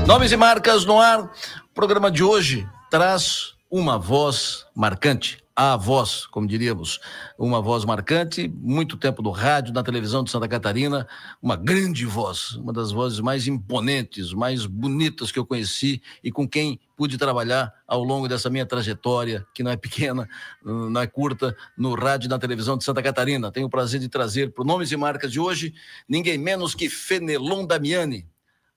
Nomes e marcas no ar. O programa de hoje traz uma voz marcante. A voz, como diríamos, uma voz marcante, muito tempo no rádio, na televisão de Santa Catarina, uma grande voz, uma das vozes mais imponentes, mais bonitas que eu conheci e com quem pude trabalhar ao longo dessa minha trajetória, que não é pequena, não é curta, no rádio e na televisão de Santa Catarina. Tenho o prazer de trazer para o Nomes e Marcas de hoje, ninguém menos que Fenelon Damiani.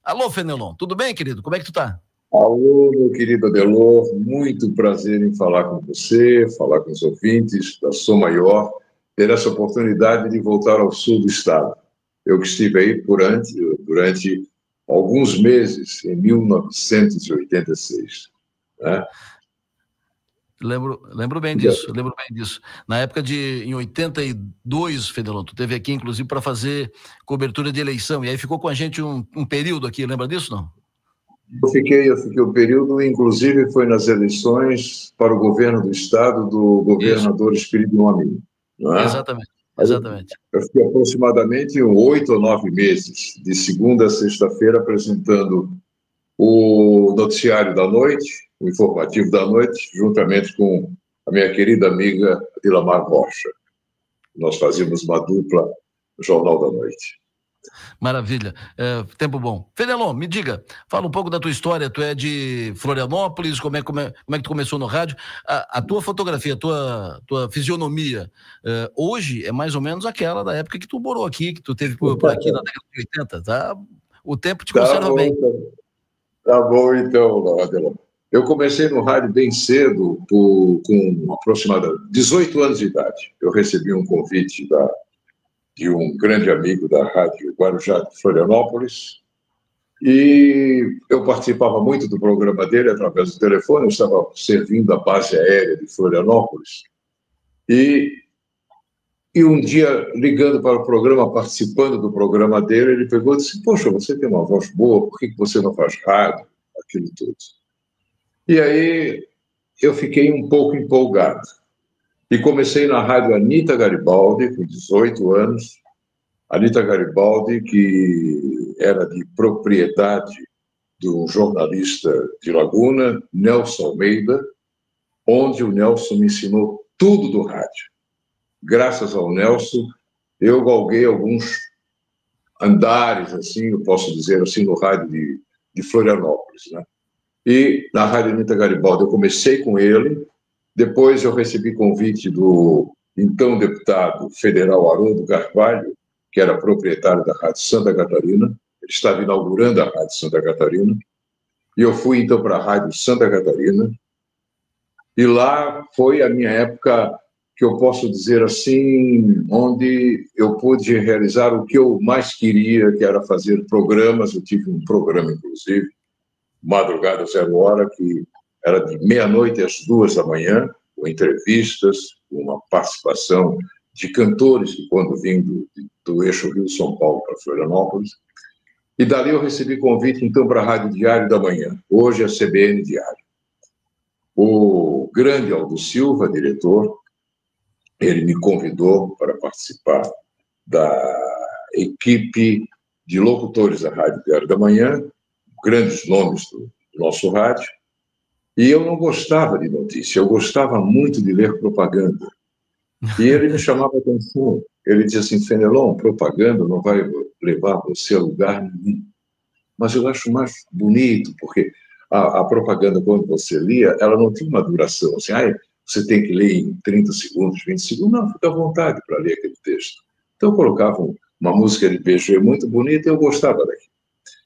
Alô, Fenelon, tudo bem, querido? Como é que tu tá? Alô, meu querido Adelor, muito prazer em falar com você, falar com os ouvintes da Som Maior, ter essa oportunidade de voltar ao sul do estado. Eu que estive aí durante alguns meses, em 1986. Né? Lembro bem disso. Na época em 82, Fenelon, tu esteve aqui, inclusive, para fazer cobertura de eleição, e aí ficou com a gente um período aqui, lembra disso, não? Eu fiquei o período, inclusive, foi nas eleições para o governo do estado do governador Espírito Nominho. Não é? Exatamente. Eu fiquei aproximadamente 8 ou 9 meses, de segunda a sexta-feira, apresentando o noticiário da noite, o informativo da noite, juntamente com a minha querida amiga Dilamar Rocha. Nós fazíamos uma dupla no Jornal da Noite. Maravilha, tempo bom. Fenelon, me diga, fala um pouco da tua história. Tu é de Florianópolis, como é que tu começou no rádio? A tua fotografia, a tua fisionomia, hoje é mais ou menos aquela da época que tu morou aqui, que tu teve por aqui na década de 80, tá? O tempo te conserva bem. Tá bom, então, Adelon. Eu comecei no rádio bem cedo, com aproximadamente 18 anos de idade. Eu recebi um convite de um grande amigo da Rádio Guarujá de Florianópolis, e eu participava muito do programa dele através do telefone. Eu estava servindo a base aérea de Florianópolis, e um dia, ligando para o programa, participando do programa dele, ele pegou e disse: poxa, você tem uma voz boa, por que você não faz rádio? Aquilo tudo. E aí eu fiquei um pouco empolgado. E comecei na rádio Anita Garibaldi, com 18 anos. Anita Garibaldi, que era de propriedade do jornalista de Laguna, Nelson Almeida, onde o Nelson me ensinou tudo do rádio. Graças ao Nelson, eu galguei alguns andares, assim, eu posso dizer assim, no rádio de Florianópolis, né? E na Rádio Anita Garibaldi eu comecei com ele, depois eu recebi convite do então deputado federal Haroldo Carvalho, que era proprietário da Rádio Santa Catarina. Ele estava inaugurando a Rádio Santa Catarina, e eu fui então para a Rádio Santa Catarina, e lá foi a minha época, que eu posso dizer assim, onde eu pude realizar o que eu mais queria, que era fazer programas. Eu tive um programa, inclusive, Madrugada Zero Hora, que era de meia-noite às 2 da manhã, com entrevistas, com uma participação de cantores que, quando vim do eixo Rio-São Paulo para Florianópolis. E dali eu recebi convite, então, para a Rádio Diário da Manhã, hoje a CBN Diário. O grande Aldo Silva, diretor, ele me convidou para participar da equipe de locutores da Rádio Diário da Manhã, grandes nomes do nosso rádio, e eu não gostava de notícia, eu gostava muito de ler propaganda. E ele me chamava a atenção, ele dizia assim: Fenelon, propaganda não vai levar você a lugar nenhum. Mas eu acho mais bonito, porque a propaganda, quando você lia, ela não tinha uma duração, assim, você tem que ler em 30 segundos, 20 segundos, não, fica à vontade para ler aquele texto. Então eu colocava uma música de BG muito bonita e eu gostava daquilo.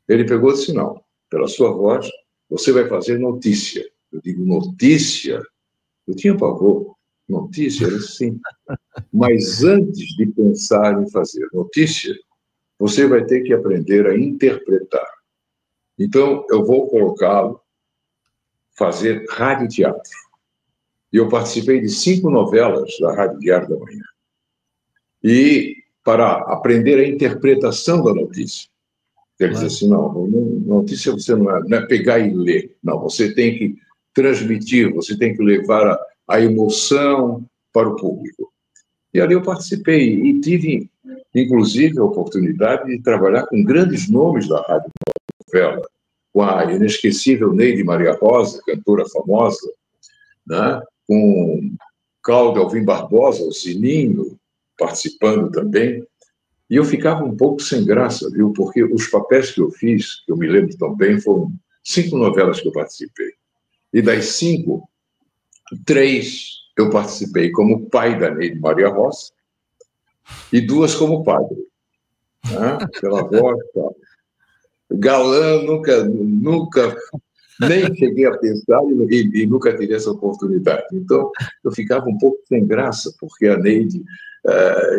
Ele pegou e disse: não, pela sua voz, você vai fazer notícia. Eu digo: notícia? Eu tinha pavor. Notícia? Ele disse: sim. Mas antes de pensar em fazer notícia, você vai ter que aprender a interpretar. Então, eu vou colocá-lo fazer radioteatro. E eu participei de 5 novelas da Rádio Diário da Manhã. E para aprender a interpretação da notícia. Ele diz assim: não, notícia você não é pegar e ler. Não, você tem que transmitir, você tem que levar a emoção para o público. E ali eu participei e tive, inclusive, a oportunidade de trabalhar com grandes nomes da rádio novela, com a inesquecível Neide Maria Rosa, cantora famosa, né? Com Cláudio Alvim Barbosa, o Sininho, participando também. E eu ficava um pouco sem graça, viu? Porque os papéis que eu fiz, que eu me lembro tão bem, foram 5 novelas que eu participei. E das 5, 3 eu participei como pai da Neide Maria Rosa e 2 como padre. Né? Pela voz, tá? Galã, nunca nem cheguei a pensar e nunca teria essa oportunidade. Então, eu ficava um pouco sem graça, porque a Neide,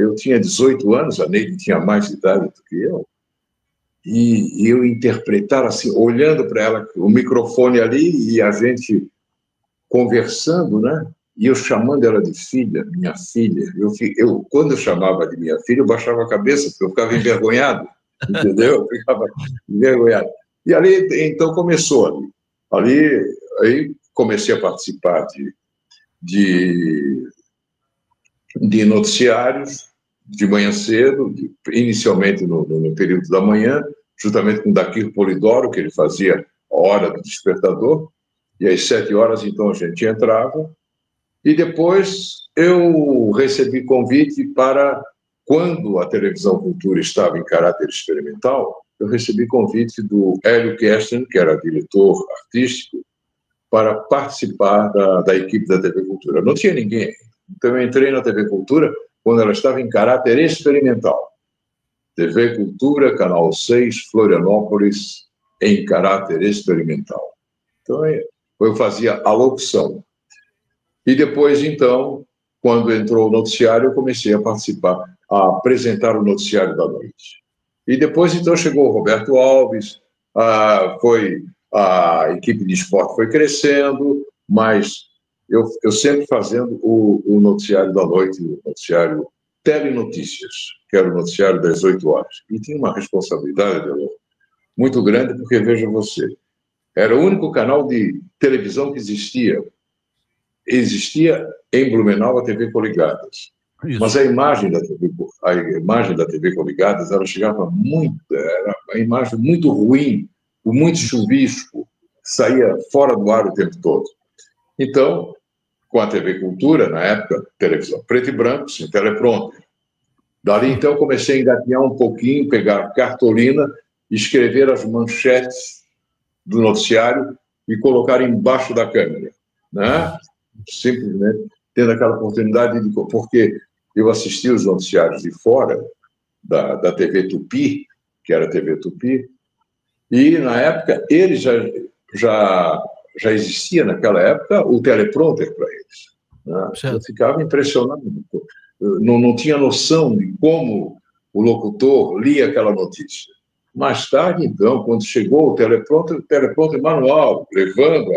eu tinha 18 anos, a Neide tinha mais idade do que eu, e eu interpretar assim, olhando para ela, o microfone ali e a gente conversando, né? E eu chamando ela de filha, minha filha. Quando eu chamava de minha filha, eu baixava a cabeça, porque eu ficava envergonhado, entendeu? Eu ficava envergonhado. E ali, então, começou ali. Aí comecei a participar de noticiários de manhã cedo, inicialmente no período da manhã, juntamente com Daquir Polidoro, que ele fazia a hora do despertador, e às 7 horas, então, a gente entrava, e depois eu recebi convite para, quando a televisão Cultura estava em caráter experimental, eu recebi convite do Hélio Kerstin, que era diretor artístico, para participar da equipe da TV Cultura. Não tinha ninguém. Então, eu entrei na TV Cultura quando ela estava em caráter experimental. TV Cultura, Canal 6, Florianópolis, em caráter experimental. Então, eu fazia a locução. E depois, então, quando entrou o noticiário, eu comecei a participar, a apresentar o noticiário da noite. E depois, então, chegou o Roberto Alves, a equipe de esporte foi crescendo, mas eu sempre fazendo o noticiário da noite, o noticiário Telenotícias, que era o noticiário das 8 horas. E tinha uma responsabilidade, Adelor, muito grande, porque, veja você, era o único canal de televisão que existia em Blumenau a TV Coligadas. Isso. Mas a imagem da TV Coligadas, ela chegava muito, era uma imagem muito ruim, com muito chuvisco, saía fora do ar o tempo todo. Então, com a TV Cultura, na época, televisão preto e branco, sem teleprompter. Dali, então, comecei a engatinhar um pouquinho, pegar cartolina, escrever as manchetes do noticiário e colocar embaixo da câmera, né? Simplesmente tendo aquela oportunidade porque eu assisti os noticiários de fora da TV Tupi, que era a TV Tupi, e na época eles já existia naquela época o teleprompter para eles, né? Eu ficava impressionado, não tinha noção de como o locutor lia aquela notícia. Mais tarde, então, quando chegou o teleprompter manual, levando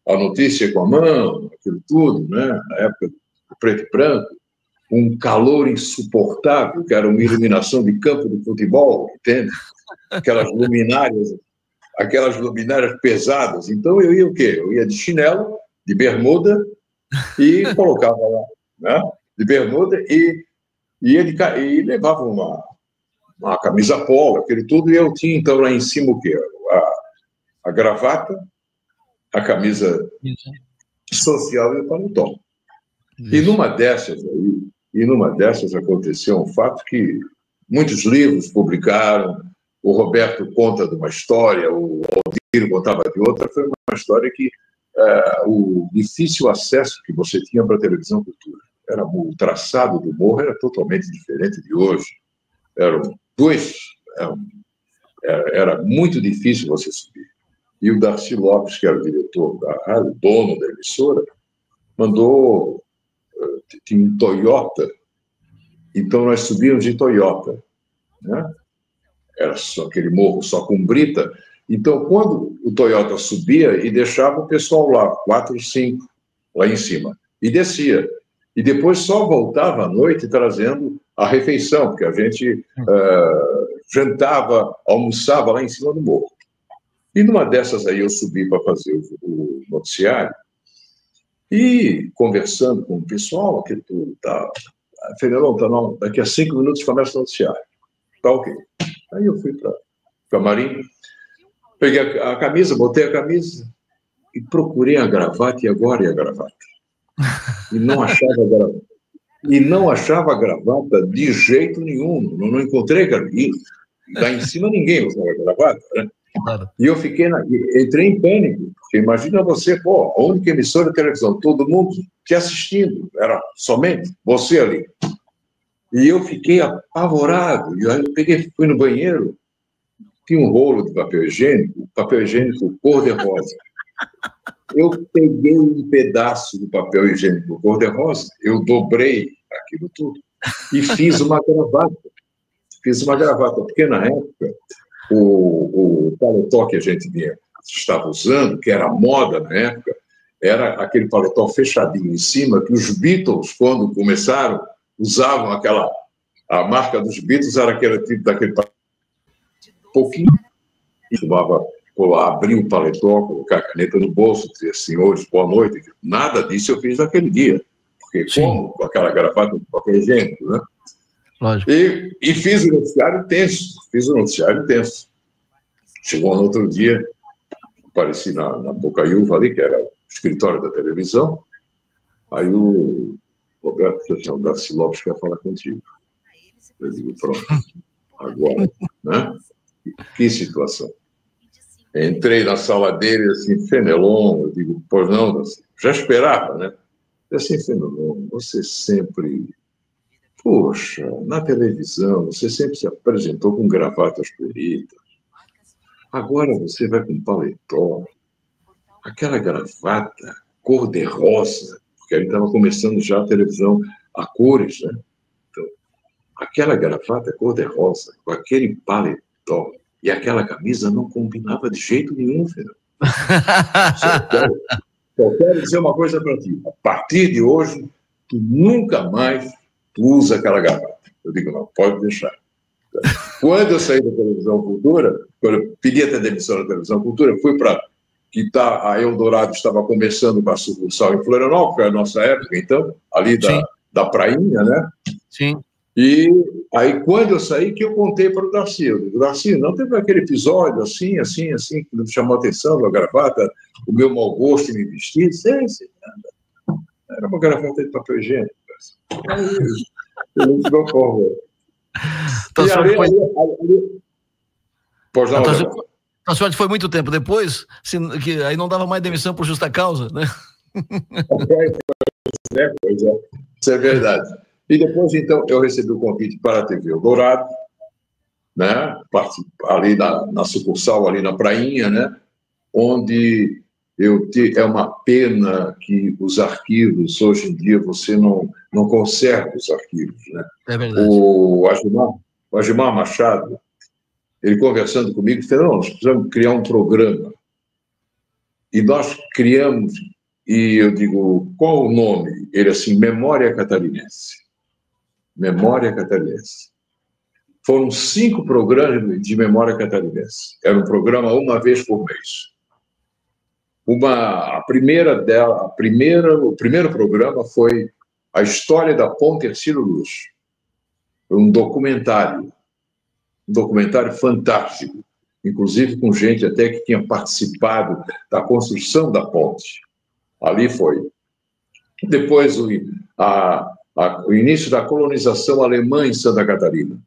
a notícia com a mão, aquilo tudo, né? Na época do preto e branco, um calor insuportável, que era uma iluminação de campo de futebol, entende? Aquelas luminárias pesadas. Então, eu ia o quê? Eu ia de chinelo, de bermuda, e colocava lá, né? De bermuda, e levava uma camisa polo, aquele tudo, e eu tinha, então, lá em cima o quê? A gravata, a camisa social e o paletó. E numa dessas aconteceu um fato que muitos livros publicaram, o Roberto conta de uma história, o Aldir contava de outra, foi uma história que o difícil acesso que você tinha para a televisão Cultura. O traçado do morro era totalmente diferente de hoje. Era muito difícil você subir. E o Darcy Lopes, que era o diretor da rádio, dono da emissora, mandou, tinha um Toyota, então nós subíamos de Toyota, né? Era só aquele morro só com brita. Então, quando o Toyota subia e deixava o pessoal lá, 4, 5, lá em cima, e descia. E depois só voltava à noite trazendo a refeição, porque a gente jantava, almoçava lá em cima do morro. E numa dessas aí eu subi para fazer o noticiário e conversando com o pessoal, que tudo tá, Fernandão, tá não, daqui a 5 minutos começa o noticiário. Tá ok. Aí eu fui para o camarim Peguei a camisa, botei a camisa e procurei a gravata, e agora é a gravata. E não achava a gravata. E não achava a gravata de jeito nenhum. Não encontrei, cara. E lá em cima ninguém usava gravata, né? Claro. E eu entrei em pânico, porque imagina você, pô, a única emissora de televisão, todo mundo te assistindo, era somente você ali. E eu fiquei apavorado. E aí eu fui no banheiro, tinha um rolo de papel higiênico cor-de-rosa. Eu peguei um pedaço do papel higiênico cor-de-rosa, eu dobrei aquilo tudo e fiz uma gravata. Fiz uma gravata, porque na época o paletó que a gente estava usando, que era moda na época, era aquele paletó fechadinho em cima, que os Beatles, quando começaram, usavam aquela... A marca dos Beatles era aquele tipo daquele pouquinho, costumava abrir o paletó, colocar a caneta no bolso, dizer, senhores, boa noite. Nada disso eu fiz naquele dia. Porque como com aquela gravata de qualquer higiênico, né? Lógico. E fiz o noticiário tenso. Chegou no outro dia, apareci na Bocaiúva ali, que era o escritório da televisão, aí o Roberto disse, o Darcy Lopes quer falar contigo. Eu digo, pronto, agora, né? Que situação. Entrei na sala dele, assim, Fenelon, eu digo, pois não, já esperava, né? Assim, Fenelon, você sempre, poxa, na televisão, você sempre se apresentou com gravatas bonitas. Agora você vai com paletó, aquela gravata cor-de-rosa, porque aí estava começando já a televisão a cores, né? Então, aquela gravata cor-de-rosa, com aquele paletó e aquela camisa não combinava de jeito nenhum, Fernando. Só quero dizer uma coisa para ti. A partir de hoje, tu nunca mais usa aquela gravata. Eu digo, não, pode deixar. Quando eu saí da Televisão Cultura, quando eu pedi até demissão da Televisão Cultura, fui para... a Eldorado estava começando com a sucursal em Florianópolis, que era a nossa época, então, ali da prainha, né? Sim. E aí, quando eu saí, que eu contei para o Darcy. Eu digo, Darcy, não teve aquele episódio assim, que me chamou a atenção, a gravata, o meu mau gosto em me vestir? Sim. Era uma gravata de papel higiênico. Aí, eu não tive forma. Pois não, a sorte foi muito tempo depois, que aí não dava mais demissão por justa causa, né? Pois é, isso é verdade. E depois, então, eu recebi o convite para a TV Eldorado, né? Ali na sucursal, ali na prainha, né? Onde é uma pena que os arquivos, hoje em dia, você não conserva os arquivos, né? É verdade. O Agimar Machado, ele conversando comigo, disse, não, nós precisamos criar um programa. E nós criamos, e eu digo, qual o nome? Ele assim, Memória Catarinense. Memória Catarinense. Foram 5 programas de Memória Catarinense. Era um programa uma vez por mês. O primeiro programa foi a história da Ponte Hercílio Luz. Um documentário fantástico, inclusive com gente até que tinha participado da construção da ponte. Ali foi. Depois, o início da colonização alemã em Santa Catarina.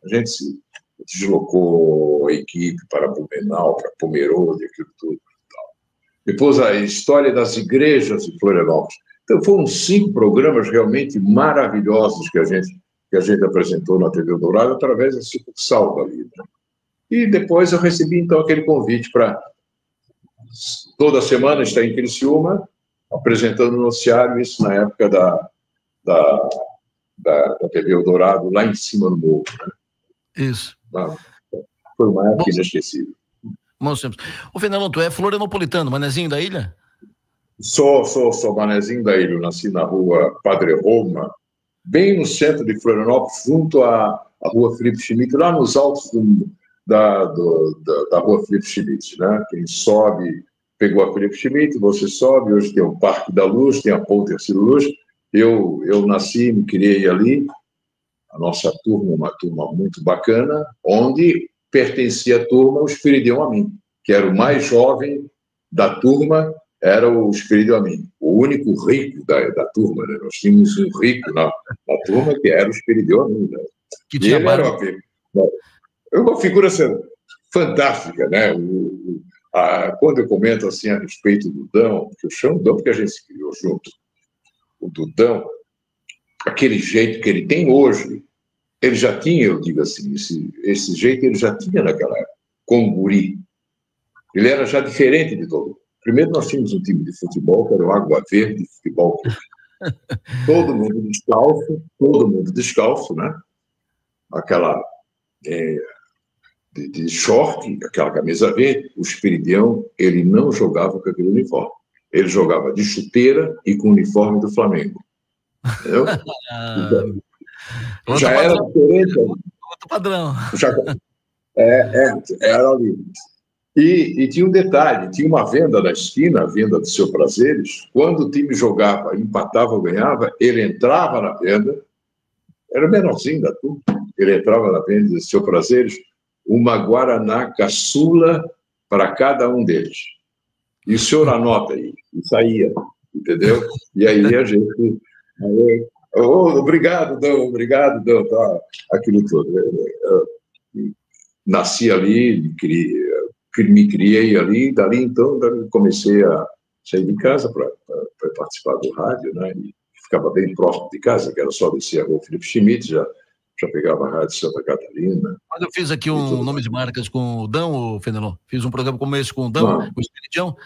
A gente se deslocou a equipe para Blumenau, para Pomerode, aquilo tudo. Depois, a história das igrejas de Florianópolis. Então, foram 5 programas realmente maravilhosos que a gente apresentou na TV Eldorado através da sucursal da vida. E depois eu recebi, então, aquele convite para toda semana estar em Criciúma, apresentando o noticiário, isso na época da TV Eldorado, lá em cima no morro. Né? Isso. Foi uma época inesquecível. Ô, Fenelon, tu é florianopolitano, manezinho da ilha? Sou manezinho da ilha. Eu nasci na rua Padre Roma, bem no centro de Florianópolis, junto à rua Felipe Schmidt, lá nos altos da rua Felipe Schmidt. Né? Quem sobe, pegou a Felipe Schmidt, você sobe, hoje tem o Parque da Luz, tem a Ponte Hercílio Luz. Eu nasci, me criei ali. A nossa turma, uma turma muito bacana, onde pertencia a turma o Espiridião a mim. que era o mais jovem da turma, era o Espírito Amin, o único rico da turma, né? Nós tínhamos um rico na turma que era o Espírito Amin, né? Que E tinha ele era barba. uma figura fantástica, né? Quando eu comento assim a respeito do Dudão, que eu chamo Dudão porque a gente se criou junto, o Dudão, aquele jeito que ele tem hoje, ele já tinha, eu digo assim, esse jeito ele já tinha naquela época, com o guri. Ele era já diferente de todo mundo. Primeiro nós tínhamos um time de futebol, que era o Água Verde Futebol Clube. Todo mundo descalço, né? Aquela de short, aquela camisa verde. O Esperidião, ele não jogava com aquele uniforme. Ele jogava de chuteira e com o uniforme do Flamengo. Entendeu? Então, já era diferente. Outro padrão. Era ali. E tinha um detalhe, tinha uma venda na esquina, a venda do Seu Prazeres. Quando o time jogava, empatava ou ganhava, ele entrava na venda, era o menorzinho da turma, ele entrava na venda do Seu Prazeres, uma Guaraná caçula para cada um deles. E o senhor anota aí, e saía, entendeu? E aí a gente... obrigado, Dão, tá, aquilo todo. Nasci ali, me criei ali, dali então comecei a sair de casa para participar do rádio, né? E ficava bem próximo de casa, que era só descer a rua Felipe Schmidt, já pegava a rádio Santa Catarina. Mas eu fiz aqui um nome de marcas com o Dão, Fenelon. Fiz um programa como esse com o Dão, com o Esperidião.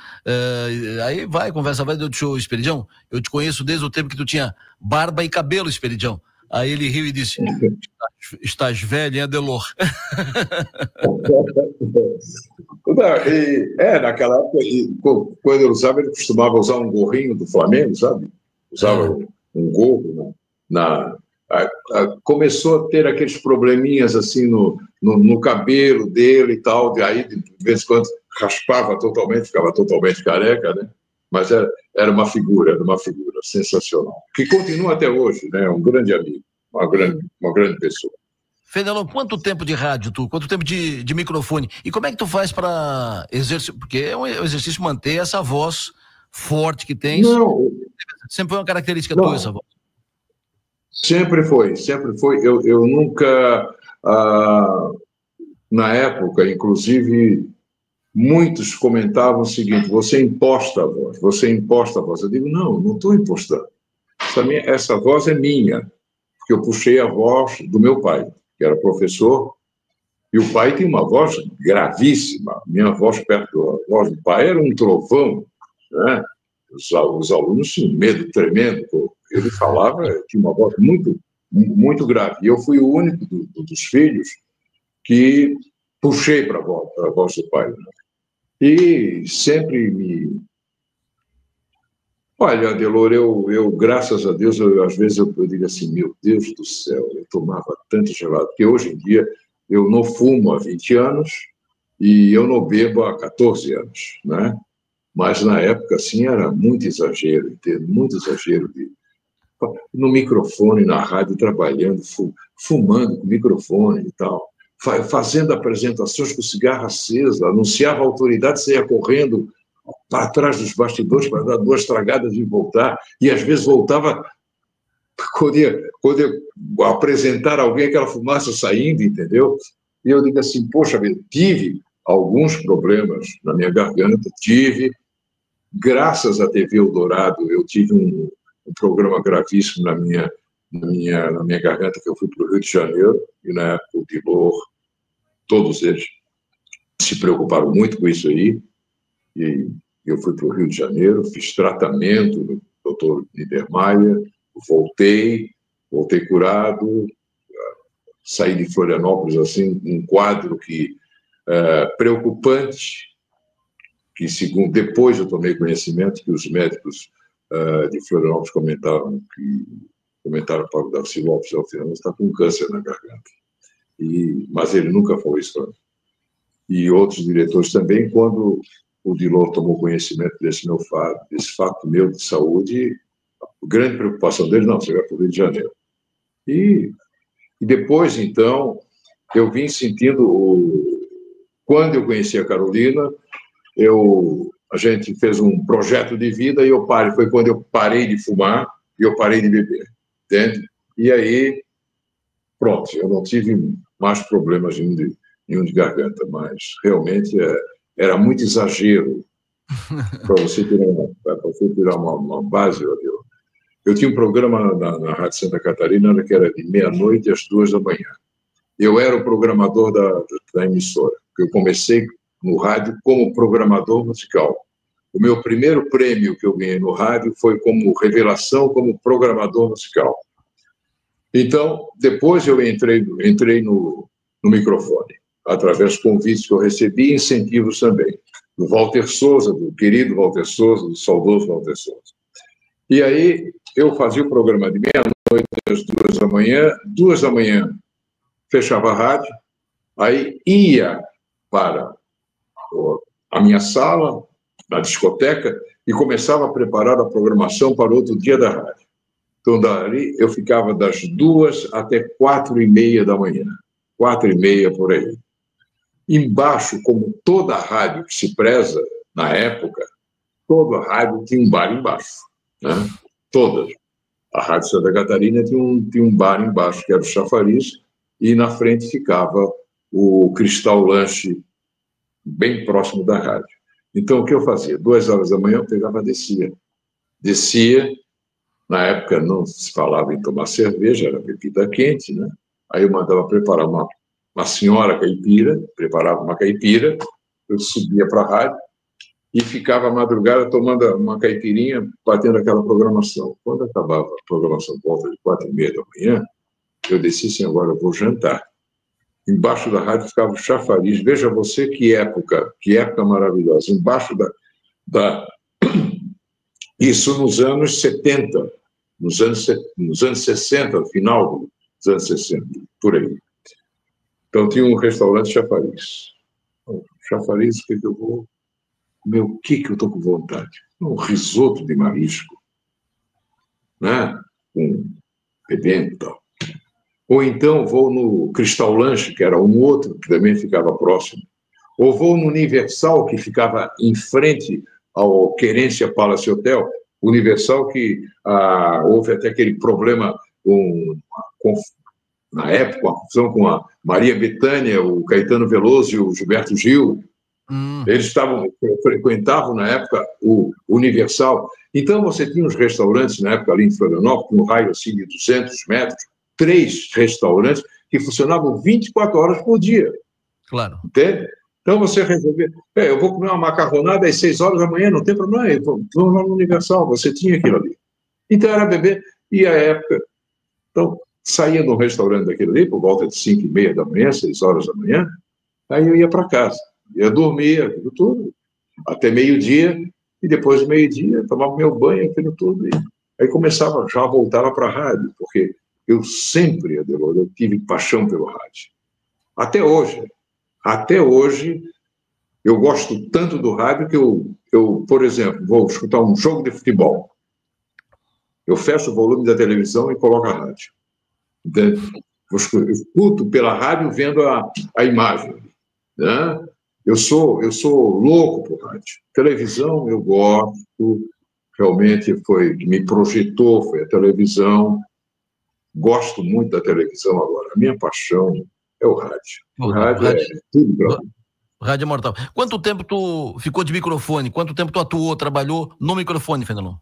Aí conversa vai, eu te show, Esperidião. Eu te conheço desde o tempo que tu tinha barba e cabelo, Esperidião. Aí ele riu e disse: estás velho, hein, Adelor? Naquela época, quando eu usava, ele costumava usar um gorrinho do Flamengo, sabe? Usava um gorro começou a ter aqueles probleminhas assim no cabelo dele e tal, e aí de vez em quando raspava totalmente, ficava totalmente careca, né? Mas era uma figura sensacional, que continua até hoje, né? Um grande amigo, uma grande pessoa. Fenelon, quanto tempo de rádio quanto tempo de microfone, e como é que tu faz para exercer, porque é um exercício manter essa voz forte que tens? Não. Sempre foi uma característica tua essa voz? Sempre foi. Eu nunca, na época, inclusive, muitos comentavam o seguinte: você imposta a voz. Eu digo, não estou impostando. Essa voz é minha, porque eu puxei a voz do meu pai, que era professor, e o pai tem uma voz gravíssima. Minha voz perto da voz do pai era um trovão, né? Os alunos tinham medo tremendo. Ele falava, tinha uma voz muito, muito grave. E eu fui o único dos filhos que puxei para a voz do pai, né? E sempre Olha, Adelor, eu graças a Deus, às vezes eu digo assim, meu Deus do céu, eu tomava tanto gelado, porque hoje em dia eu não fumo há 20 anos e eu não bebo há 14 anos, né? Mas na época, assim, era muito exagero, muito exagero no microfone, na rádio, trabalhando, fumando com microfone e tal, fazendo apresentações com cigarro aceso, anunciava a autoridade, saía correndo para trás dos bastidores para dar 2 tragadas e voltar, e às vezes voltava quando eu apresentar alguém, aquela fumaça saindo, entendeu? E eu digo assim, poxa, eu tive alguns problemas na minha garganta, graças à TV Eldorado, eu tive um programa gravíssimo na minha garganta, que eu fui para o Rio de Janeiro, e na época o Dilor, todos eles se preocuparam muito com isso aí, e eu fui para o Rio de Janeiro, fiz tratamento do Dr. Niedermayer, voltei curado, saí de Florianópolis assim, um quadro preocupante, que segundo depois eu tomei conhecimento que os médicos de Florianópolis comentaram para o Darcy Lopes, você está com câncer na garganta. Mas ele nunca falou isso para mim. E outros diretores também, quando o Dilor tomou conhecimento desse fato meu de saúde, a grande preocupação dele, não, você vai para o Rio de Janeiro. E depois, então, eu vim sentindo, quando eu conheci a Carolina, a gente fez um projeto de vida e foi quando eu parei de fumar e eu parei de beber, entende? E aí, pronto, eu não tive mais problemas nenhum de garganta, mas realmente era muito exagero. Para você tirar uma base, eu tinha um programa na Rádio Santa Catarina que era de meia-noite às 2h. Eu era o programador da emissora. Eu comecei no rádio como programador musical. O meu primeiro prêmio que eu ganhei no rádio foi como revelação como programador musical. Então, depois eu entrei no microfone, através de convites que eu recebi e incentivos também, do Walter Souza, do querido Walter Souza, do saudoso Walter Souza. E aí eu fazia o programa de meia-noite às 2h. 2h fechava a rádio, aí ia para a minha sala, na discoteca, e começava a preparar a programação para outro dia da rádio. Então, dali, eu ficava das 2 até 4h30, 4h30 por aí. Embaixo, como toda rádio que se preza na época, toda rádio tinha um bar embaixo, né? Todas. A Rádio Santa Catarina tinha um bar embaixo, que era o Chafariz, e na frente ficava o Cristal Lanche, bem próximo da rádio. Então, o que eu fazia? 2h eu pegava, descia, na época não se falava em tomar cerveja, era bebida quente, né? Aí eu mandava preparar uma senhora caipira, preparava uma caipira, eu subia para a rádio e ficava à madrugada tomando uma caipirinha, batendo aquela programação. Quando acabava a programação por volta de 4h30, eu descia assim, agora eu vou jantar. Embaixo da rádio ficava o Chafariz. Veja você que época maravilhosa. Embaixo Isso nos anos 70, nos anos 60, final dos anos 60, por aí. Então tinha um restaurante Chafariz. Chafariz, o que eu vou comer? O que eu estou com vontade? Um risoto de marisco, né? Com rebento e tal. Ou então vou no Cristal Lanche, que era um outro que também ficava próximo. Ou vou no Universal, que ficava em frente ao Querência Palace Hotel. Universal que houve até aquele problema na época, uma confusão com a Maria Bethânia, o Caetano Veloso e o Gilberto Gil. Eles frequentavam, na época, o Universal. Então, você tinha uns restaurantes, na época, ali em Florianópolis, no raio assim, de 200 metros, 3 restaurantes que funcionavam 24 horas por dia. Claro. Entende? Então, você resolvia... eu vou comer uma macarronada às 6h, não tem problema, vamos lá no Universal, você tinha aquilo ali. Então, era beber. E a época... Então, saía de um restaurante daquele ali, por volta de 5h30 da manhã, 6h, aí eu ia para casa. Ia dormir, aquilo tudo, até meio-dia, e depois do meio-dia, tomava meu banho, aquilo tudo, e aí começava, já voltava para a rádio, porque eu sempre, Adelor, eu tive paixão pelo rádio. Até hoje, eu gosto tanto do rádio que eu, por exemplo, vou escutar um jogo de futebol, eu fecho o volume da televisão e coloco a rádio. Entende? Eu escuto pela rádio vendo a imagem, né? Eu sou louco por rádio. Televisão eu gosto, realmente foi que me projetou, foi a televisão. Gosto muito da televisão agora. A minha paixão é o rádio. O rádio é tudo para mim. O rádio é mortal. Quanto tempo tu ficou de microfone? Quanto tempo tu atuou, trabalhou no microfone, Fenelon?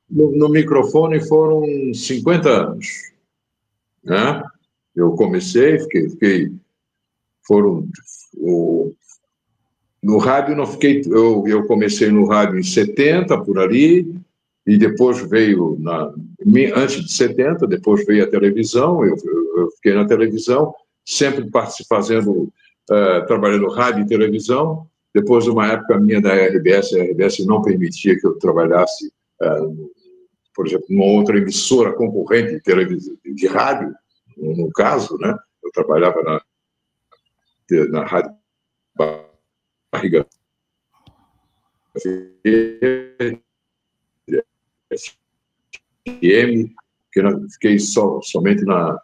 No microfone foram 50 anos. Né? Eu comecei, no rádio não fiquei, eu comecei no rádio em 70, por ali, e depois veio, antes de 70, depois veio a televisão, eu fiquei na televisão, sempre trabalhando rádio e televisão. Depois de uma época minha da RBS, a RBS não permitia que eu trabalhasse, por exemplo, numa outra emissora concorrente de rádio, no caso, né? Eu trabalhava na Rádio Barriga FM, que fiquei somente na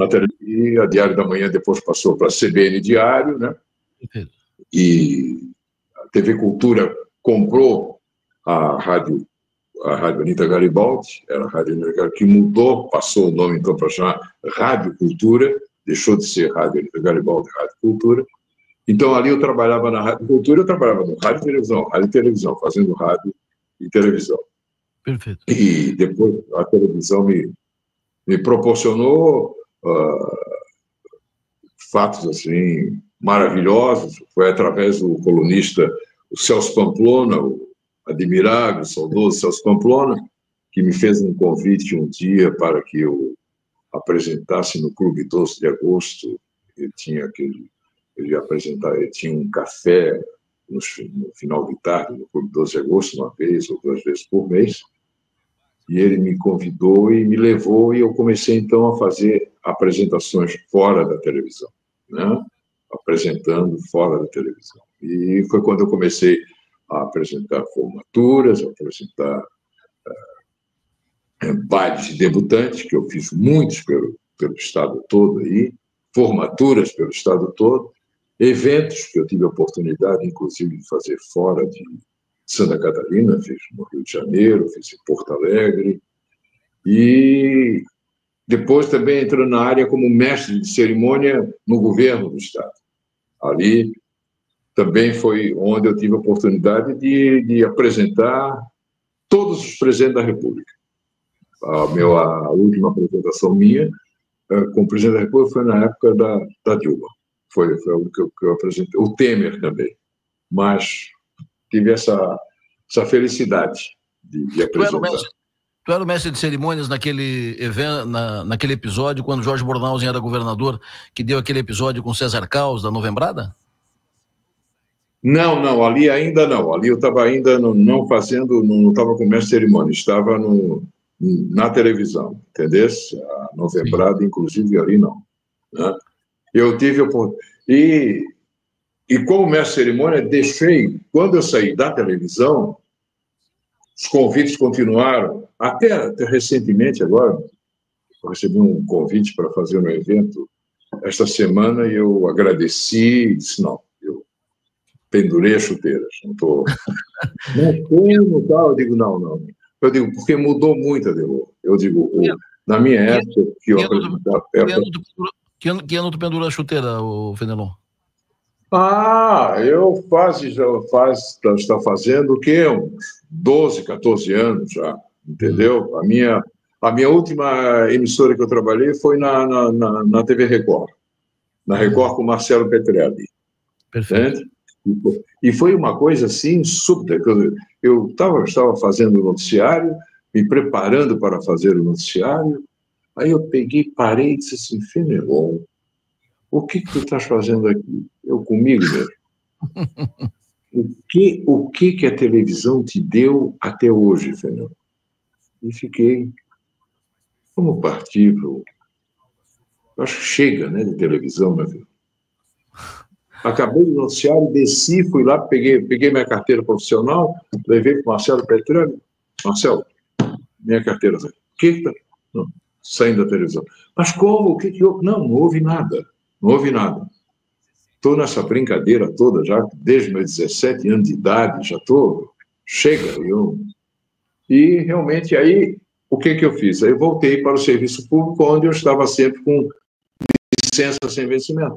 televisão, e a Diário da Manhã depois passou para a CBN Diário, né? E TV Cultura comprou a Rádio Anita Garibaldi, era a Rádio Anita Garibaldi, que mudou, passou o nome então para chamar Rádio Cultura, deixou de ser Rádio Anita Garibaldi, Rádio Cultura. Então ali eu trabalhava na Rádio Cultura, eu trabalhava no rádio e televisão, fazendo rádio e televisão. Perfeito. E depois a televisão me proporcionou fatos assim maravilhosos. Foi através do colunista o Celso Pamplona, o admirável, saudoso Celso Pamplona, que me fez um convite um dia para que eu apresentasse no Clube 12 de Agosto. Ele ia apresentar, ele tinha um café no final de tarde no Clube 12 de Agosto, uma vez ou duas vezes por mês. E ele me convidou e me levou, e eu comecei, então, a fazer apresentações fora da televisão, né? Apresentando fora da televisão. E foi quando eu comecei a apresentar formaturas, a apresentar bailes de debutantes, que eu fiz muitos pelo estado todo aí, formaturas pelo estado todo, eventos que eu tive a oportunidade, inclusive, de fazer fora de Santa Catarina, fiz no Rio de Janeiro, fiz em Porto Alegre, e depois também entrando na área como mestre de cerimônia no governo do estado. Ali também foi onde eu tive a oportunidade de apresentar todos os presidentes da República. A última apresentação minha como presidente da República foi na época da Dilma. Foi o que eu apresentei. O Temer também. Mas tive essa felicidade de apresentar. Tu era o mestre de cerimônias naquele evento, naquele episódio, quando Jorge Bornhausen era governador, que deu aquele episódio com César Caos, da Novembrada? Não, ali ainda não. Ali eu estava ainda não fazendo, não estava com mestre de cerimônia, estava na televisão, entendeu? A Novembrada, sim, inclusive, ali não. Né? Eu tive e como mestre de cerimônia, deixei, quando eu saí da televisão, os convites continuaram, até recentemente agora, eu recebi um convite para fazer um evento esta semana e eu agradeci e disse, não, eu pendurei as chuteiras, não estou... Não, tal. Eu digo, não. Eu digo, porque mudou muito, Adelor. Eu digo, na minha época, que eu apresentava... Que ano tu pendurou a chuteira, Fenelon? Eu está fazendo o quê? Uns 12, 14 anos já, entendeu? A minha última emissora que eu trabalhei foi na TV Record, na Record com Marcelo Petrelli. Perfeito. Né? E foi uma coisa assim, súbita. Eu estava fazendo o noticiário, me preparando para fazer o noticiário, aí eu parei e disse assim, Fenelon, o que tu estás fazendo aqui? Eu comigo mesmo. O que a televisão te deu até hoje, Fenelon? E fiquei, vamos partir para... Acho que chega, né, de televisão, meu filho. Acabei o noticiário, desci, fui lá, peguei minha carteira profissional, levei para o Marcelo Petrelli. Marcelo, minha carteira. O que tá? Não, saindo da televisão. Mas como? O que houve? Não houve nada. Não houve nada. Estou nessa brincadeira toda já, desde meus 17 anos de idade, já estou... Chega. E realmente aí, o que eu fiz? Aí voltei para o serviço público, onde eu estava sempre com licença sem vencimento.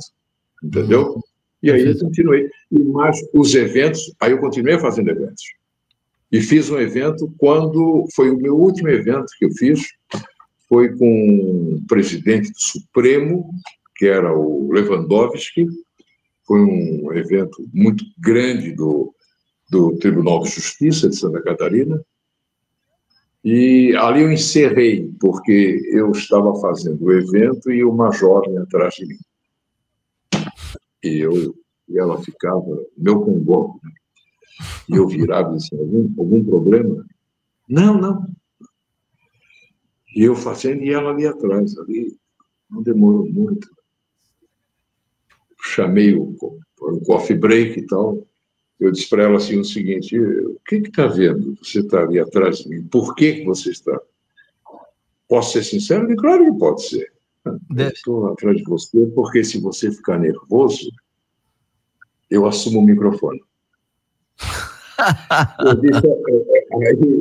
Entendeu? E aí eu continuei. E mais os eventos, aí eu continuei fazendo eventos. E fiz um evento quando foi o meu último evento que eu fiz, foi com o presidente do Supremo, que era o Lewandowski. Foi um evento muito grande do Tribunal de Justiça de Santa Catarina. E ali eu encerrei, porque eu estava fazendo o evento e uma jovem atrás de mim. E ela ficava, meu congomo, né? E eu virava e disse, algum problema? Não. E eu fazendo, e ela ali atrás, ali, não demorou muito. Chamei o coffee break e tal, eu disse para ela assim o seguinte, o que está vendo? Você está ali atrás de mim, por que você está? Posso ser sincero? E claro que pode ser. Eu estou atrás de você porque se você ficar nervoso, eu assumo o microfone.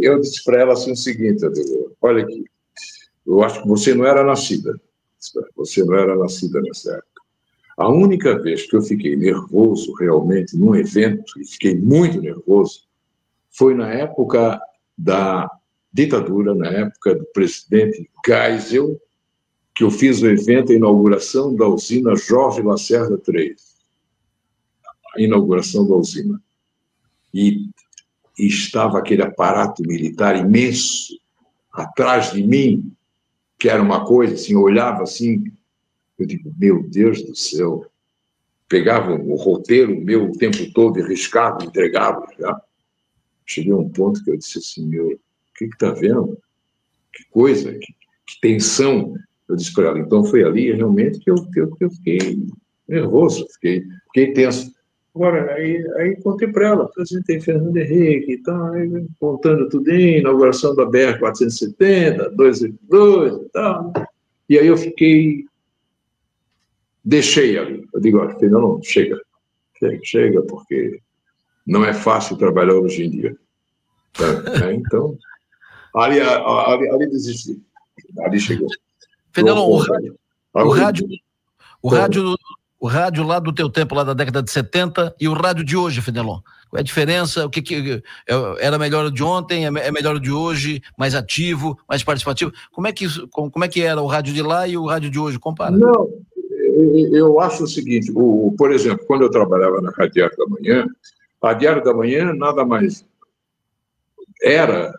Eu disse para ela assim o seguinte, olha aqui, eu acho que você não era nascida. Você não era nascida nessa época. A única vez que eu fiquei nervoso realmente num evento, e fiquei muito nervoso, foi na época da ditadura, na época do presidente Geisel, que eu fiz o evento, a inauguração da usina Jorge Lacerda III. A inauguração da usina. E estava aquele aparato militar imenso atrás de mim, que era uma coisa assim, eu olhava assim, eu digo, meu Deus do céu, pegava o roteiro meu o tempo todo e riscava, entregava. Já. Cheguei a um ponto que eu disse assim, meu, o que está vendo? Que coisa, que tensão. Eu disse para ela, então foi ali realmente que eu fiquei nervoso, fiquei tenso. Agora, aí contei para ela, apresentei Fernando Henrique e tal, contando tudinho, inauguração da BR-470, 282 e tal. E aí eu deixei ali. Eu digo, olha, não, chega, porque não é fácil trabalhar hoje em dia. Então, ali desisti. Ali chegou. Fenelon, o rádio lá do teu tempo, lá da década de 70, e o rádio de hoje, Fenelon. Qual é a diferença? O que era melhor o de ontem? É melhor o de hoje? Mais ativo? Mais participativo? Como é que era o rádio de lá e o rádio de hoje? Compara. Não, eu acho o seguinte, por exemplo, quando eu trabalhava na Rádio Diário da Manhã, a Diário da Manhã nada mais era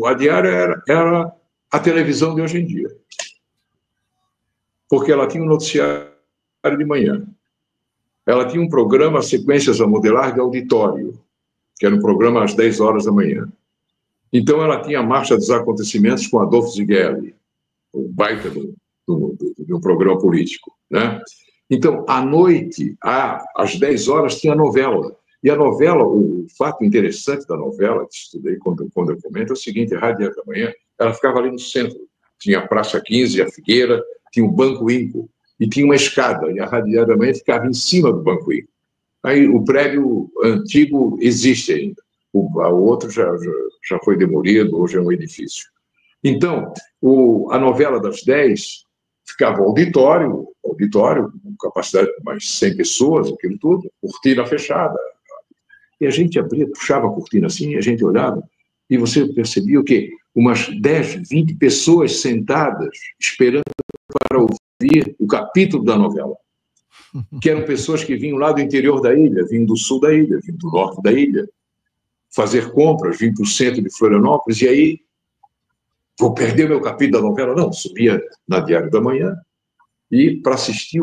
a Diário era a televisão de hoje em dia. Porque ela tinha um noticiário de manhã. Ela tinha um programa, Sequências a Modelar, de auditório, que era um programa às 10 horas da manhã. Então, ela tinha a Marcha dos Acontecimentos com Adolfo Ziguelli, o baita de um programa político. Né? Então, à noite, às 10 horas, tinha a novela. E a novela, o fato interessante da novela, que estudei quando eu comento, é o seguinte, a Rádio da Manhã, ela ficava ali no centro. Tinha a Praça 15, a Figueira, tinha o Banco Inco, e tinha uma escada, e a Rádio da Manhã ficava em cima do Banco Inco. Aí o prédio antigo existe ainda, o outro já foi demolido, hoje é um edifício. Então, a novela das 10 ficava auditório, com capacidade de mais 100 pessoas, aquilo tudo, cortina fechada. E a gente abria, puxava a cortina assim, e a gente olhava, e você percebia o quê? Umas 10, 20 pessoas sentadas, esperando para ouvir o capítulo da novela. Que eram pessoas que vinham lá do interior da ilha, vinham do sul da ilha, vinham do norte da ilha, fazer compras, vinham para o centro de Florianópolis, e aí, vou perder meu capítulo da novela? Não, subia na Diário da Manhã e para assistir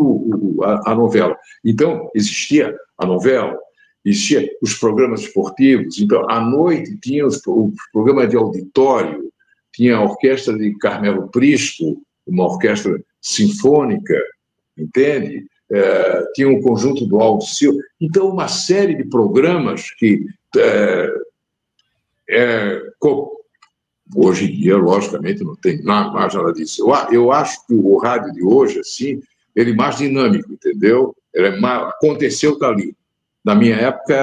a novela. Então, existia a novela, existia os programas esportivos, então, à noite tinha o programa de auditório, tinha a orquestra de Carmelo Prisco, uma orquestra sinfônica, entende? Tinha um conjunto do Aldo Silva. Então, uma série de programas que hoje em dia, logicamente, não tem mais nada disso. Eu acho que o rádio de hoje, assim, ele é mais dinâmico, entendeu? Aconteceu, está ali. Na minha época,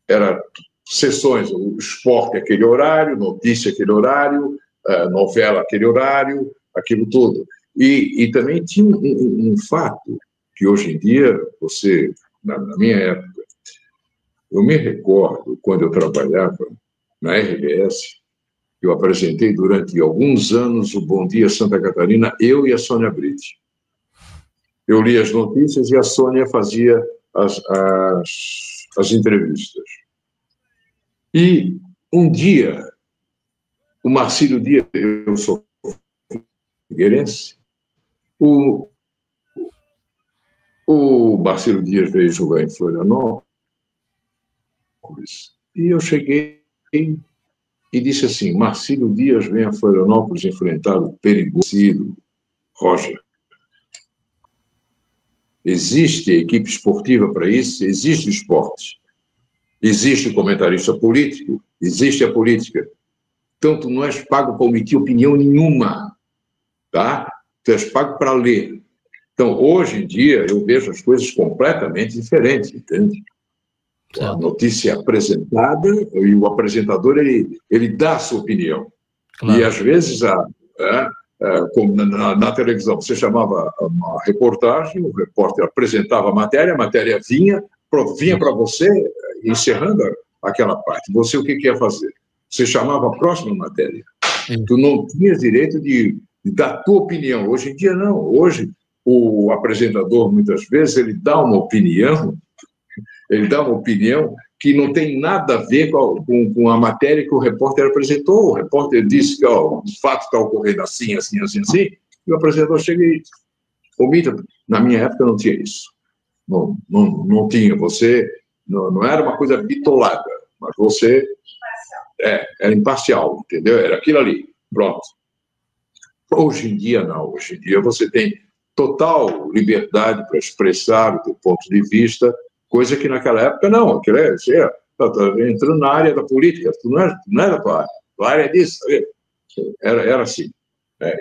era sessões, o esporte aquele horário, notícia aquele horário, novela aquele horário, aquilo tudo. E também tinha um fato que hoje em dia, na minha época, eu me recordo, quando eu trabalhava na RBS, eu apresentei durante alguns anos o Bom Dia Santa Catarina, eu e a Sônia Britt. Eu lia as notícias e a Sônia fazia as entrevistas. E um dia, o Marcílio Dias, eu sou figueirense, o Marcílio Dias veio jogar em Florianópolis, e eu cheguei e disse assim, Marcílio Dias vem a Florianópolis enfrentar o perigoso Roger. Existe equipe esportiva para isso? Existe esporte. Existe o comentarista político? Existe a política. Então, tu não és pago para omitir opinião nenhuma, tá? Tu és pago para ler. Então, hoje em dia, eu vejo as coisas completamente diferentes, entende? A notícia é apresentada e o apresentador, ele dá a sua opinião. Claro. E, às vezes, como na televisão, você chamava uma reportagem, o repórter apresentava a matéria vinha para você, encerrando aquela parte. Você, o que ia fazer? Você chamava a próxima matéria. Tu não tinha direito de dar a tua opinião. Hoje em dia, não. Hoje, o apresentador, muitas vezes, ele dá uma opinião que não tem nada a ver com a matéria que o repórter apresentou. O repórter disse que o fato está ocorrendo assim, e o apresentador chega e omita. Na minha época não tinha isso. Não tinha. Você não era uma coisa bitolada, mas você era imparcial, entendeu? Era aquilo ali, pronto. Hoje em dia, não. Hoje em dia você tem total liberdade para expressar o teu ponto de vista, coisa que naquela época não. Você entrando na área da política, tu não era da tua área. Tua área é disso, sabe? Era assim.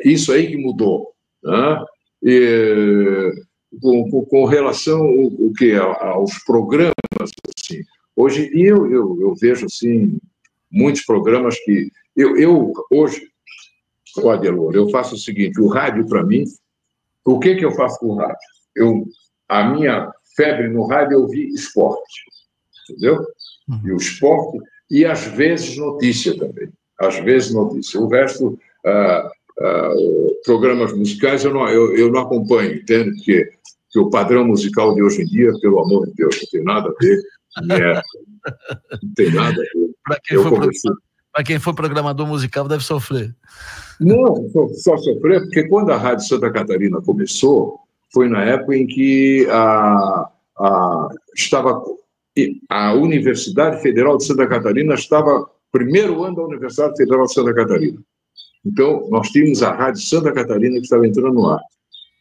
Isso aí que mudou. Né? E, com relação aos programas, assim, hoje em dia eu vejo assim, muitos programas que... Hoje, Adelor, eu faço o seguinte, o rádio, para mim, o que eu faço com o rádio? A minha febre no rádio é ouvir esporte, entendeu? E o esporte, e às vezes notícia também, às vezes notícia. O resto, programas musicais, eu não acompanho, entende? Porque o padrão musical de hoje em dia, pelo amor de Deus, não tem nada a ver, não tem nada a ver. Para quem for programador musical, deve sofrer. Não, só sofrer, porque quando a Rádio Santa Catarina começou, foi na época em que a Universidade Federal de Santa Catarina estava primeiro ano da Universidade Federal de Santa Catarina. Então, nós tínhamos a Rádio Santa Catarina que estava entrando no ar.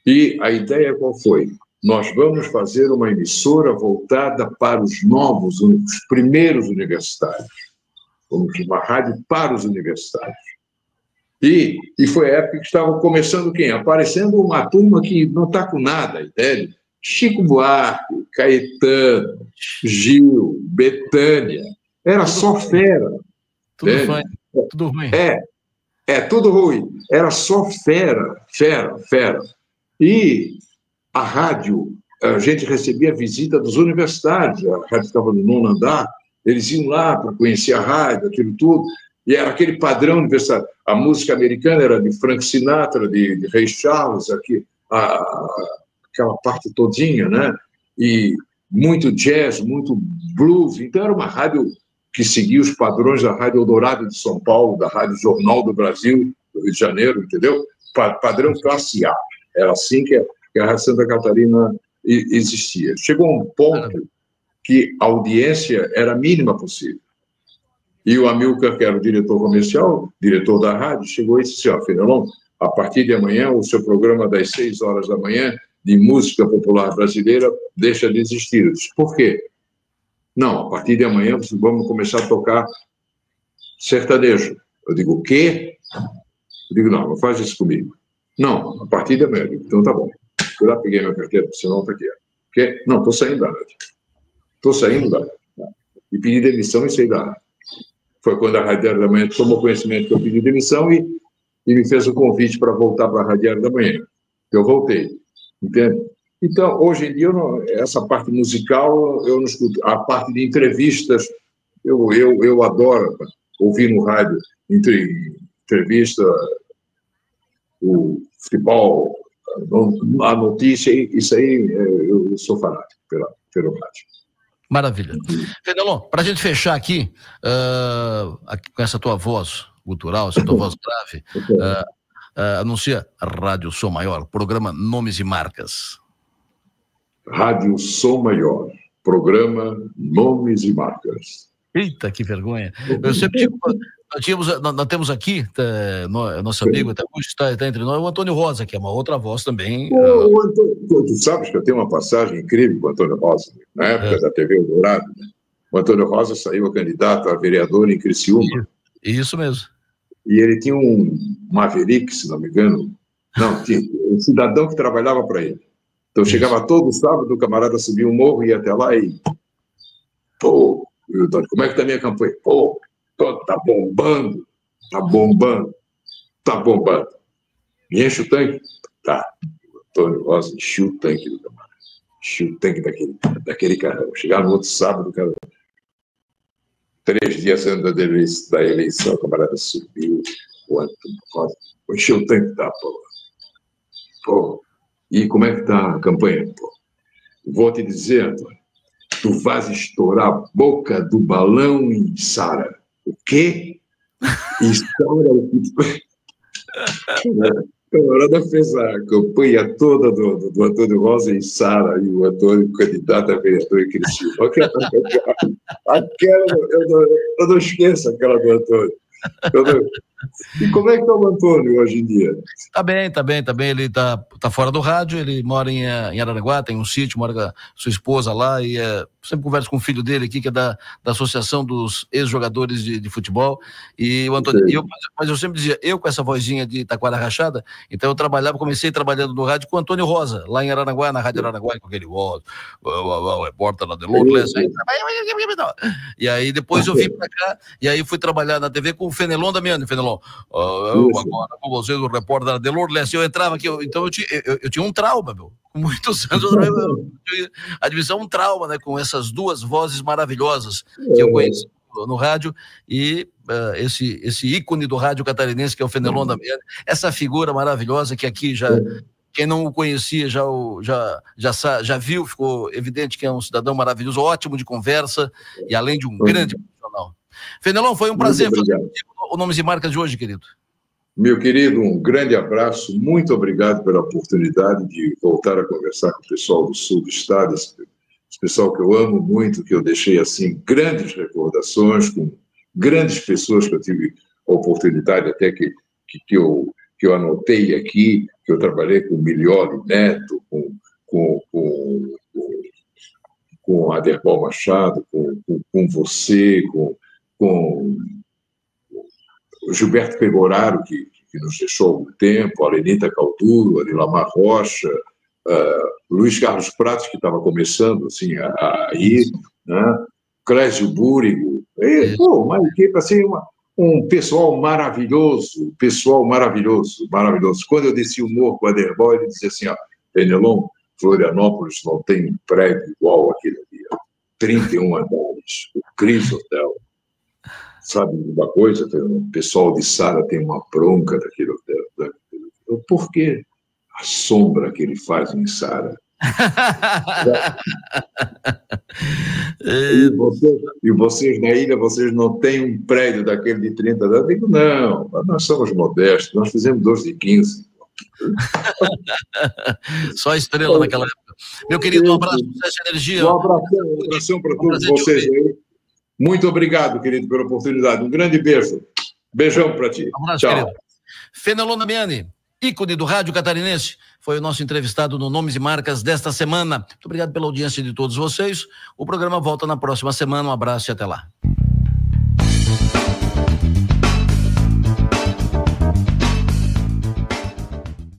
E a ideia qual foi? Nós vamos fazer uma emissora voltada para os novos, os primeiros universitários. Uma rádio para os universitários. E foi a época que estava começando quem? Aparecendo uma turma que não está com nada, entende? Chico Buarque, Caetano, Gil, Bethânia. Era só fera. Tudo ruim. Tudo ruim. Era só fera. E a rádio, a gente recebia a visita dos universitários, a rádio estava no 9º andar, eles iam lá para conhecer a rádio, aquilo tudo, e era aquele padrão universitário. A música americana era de Frank Sinatra, de Ray Charles, aquela parte todinha, né? E muito jazz, muito blues. Então, era uma rádio que seguia os padrões da Rádio Eldorado de São Paulo, da Rádio Jornal do Brasil, do Rio de Janeiro, entendeu? Padrão classe A. Era assim que a Rádio Santa Catarina existia. Chegou a um ponto que a audiência era a mínima possível. E o Amilcar, que era o diretor comercial, diretor da rádio, chegou e disse assim, Fenelon, a partir de amanhã, o seu programa das 6 horas da manhã, de música popular brasileira, deixa de existir. Eu disse, por quê? Não, a partir de amanhã vamos começar a tocar sertanejo. Eu digo, o quê? Eu digo, não faz isso comigo. Não, a partir de amanhã. Eu digo, então tá bom. Eu lá peguei minha carteira, senão tá aqui. Quê? Não, estou saindo da rádio. Estou saindo da rádio. E pedi demissão e saí da rádio. Foi quando a Rádio Diário da Manhã tomou conhecimento que eu pedi demissão e me fez o convite para voltar para a Rádio Diário da Manhã. Eu voltei, entende? Então, hoje em dia, essa parte musical, eu não escuto. A parte de entrevistas, eu adoro ouvir no rádio entrevista, o futebol, a notícia, isso aí, eu sou fanático pelo rádio. Maravilha. Fenelon, para a gente fechar aqui, com essa tua voz gutural, essa tua voz grave, anuncia Rádio Som Maior, programa Nomes e Marcas. Rádio Som Maior, programa Nomes e Marcas. Eita, que vergonha. Eu sempre digo, nós temos aqui, nosso amigo, até hoje está entre nós, o Antônio Rosa, que é uma outra voz também. Tu sabes que eu tenho uma passagem incrível com o Antônio Rosa, na época da TV Eldorado. Né? O Antônio Rosa saiu candidato a vereador em Criciúma. Isso mesmo. E ele tinha um Maverick, se não me engano. Não, tinha um cidadão que trabalhava para ele. Então, chegava todo sábado, o camarada subia um morro, ia até lá e... Pô, Antônio, como é que tá a minha campanha? Pô, tá bombando, tá bombando, tá bombando. Me enche o tanque? Tá. O Antônio Rosa encheu o tanque do camarada. Encheu o tanque daquele carrão. Chegava no outro sábado, cara, 3 dias antes da eleição, o camarada subiu, o Antônio Rosa, encheu o tanque, tá, pô. Pô, e como é que tá a campanha, pô? Vou te dizer, Antônio, tu vais estourar a boca do balão em Sara. O quê? Em Sara, o que... A camarada fez a campanha toda do Antônio Rosa em Sara, e o Antônio, candidato a vereador em Criciúma. Eu não esqueço aquela do Antônio. E como é que está o Antônio hoje em dia? Tá bem. Ele tá fora do rádio, ele mora em Araranguá, tem um sítio, mora com a sua esposa lá, e sempre converso com o filho dele aqui, que é da Associação dos Ex-Jogadores de Futebol, e o Antônio, mas eu sempre dizia, eu com essa vozinha de Taquara Rachada, então eu comecei trabalhando no rádio com o Antônio Rosa, lá em Araranguá, na Rádio Araranguá, com aquele voz, o repórter lá de Lourdes, e aí depois eu vim pra cá, e aí fui trabalhar na TV com o Fenelon Damiani. Fenelon, agora com vocês, o repórter da Lourdes, eu entrava aqui, então eu tinha um trauma, meu, com muitos anos, a divisão um trauma, né, com essas duas vozes maravilhosas que eu conheci no rádio, e esse ícone do rádio catarinense, que é o Fenelon Damiani, essa figura maravilhosa que aqui já... Quem não o conhecia já viu, ficou evidente que é um cidadão maravilhoso, ótimo de conversa e além de um grande profissional. Fenelon, foi um prazer fazer o Nomes e Marcas de hoje, querido. Meu querido, um grande abraço, muito obrigado pela oportunidade de voltar a conversar com o pessoal do sul do estado, esse pessoal que eu amo muito, que eu deixei assim grandes recordações, com grandes pessoas que eu tive a oportunidade até que eu anotei aqui, que eu trabalhei com o Milioli Neto, com Aderbal Machado, com você, com o Gilberto Pegoraro, que nos deixou há algum tempo, a Lenita Calduro, a Nilamar Rocha, Luiz Carlos Pratos, que estava começando assim, a ir, né? Clésio Búrigo, uma equipe assim, um pessoal maravilhoso. Quando eu desci o morro com o Aderbal, ele dizia assim, Fenelon, Florianópolis não tem um prédio igual aquele ali, 31 andares, o Cris Hotel. Sabe uma coisa? O pessoal de Sara tem uma bronca daquele hotel. Por quê? A sombra que ele faz em Sara. E vocês na ilha, vocês não têm um prédio daquele de 30 anos? Eu digo, não, nós somos modestos, nós fizemos 2 de 15. Só estrela naquela época. Meu querido, um abraço, sucesso e energia. Um abração para todos vocês aí. Muito obrigado, querido, pela oportunidade. Um grande beijo. Beijão para ti. Um abraço, tchau. Querido. Fenelon Damiani, ícone do rádio catarinense, foi o nosso entrevistado no Nomes e Marcas desta semana. Muito obrigado pela audiência de todos vocês. O programa volta na próxima semana. Um abraço e até lá.